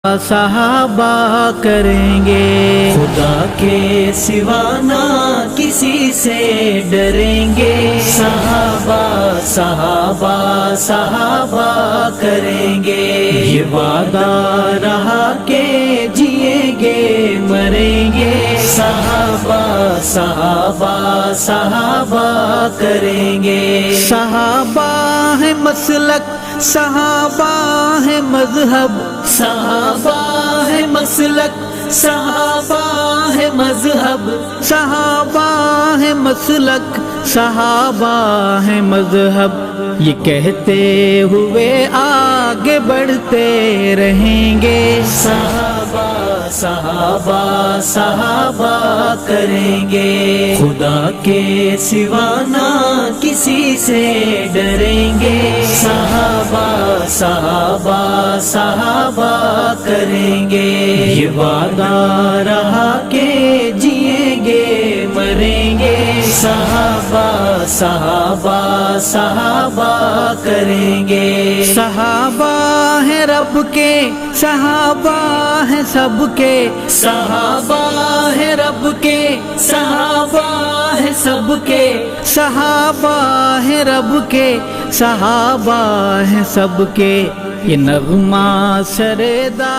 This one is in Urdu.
صحابہ کریں گے، خدا کے سوا نہ کسی سے ڈریں گے، صحابہ صحابہ صحابہ کریں گے، یہ وعدہ رہا کہ جئیں گے مریں گے، صحابہ صحابہ صحابہ کریں گے، صحابہ ہے مسلک، صحابہ ہے مذہب، صحابہ ہے مسلک، صحابہ ہے مذہب، صحابہ ہے مسلک، صحابہ ہے مذہب، یہ کہتے ہوئے آگے بڑھتے رہیں گے، صحابہ صحابہ صحابہ کریں گے، خدا کے سوا نہ کسی سے ڈریں گے، صحابہ صحابہ صحابہ کریں گے، یہ وعدہ رہا کہ جئیں گے مریں گے، صحابہ صحابہ صحابہ کریں گے، صحابہ ہے رب کے، صحابہ ہے سب کے، صحابہ ہے رب کے، صحابہ ہے سب کے، صحابہ ہے رب کے، صحابہ ہے سب کے، یہ نغمہ سردار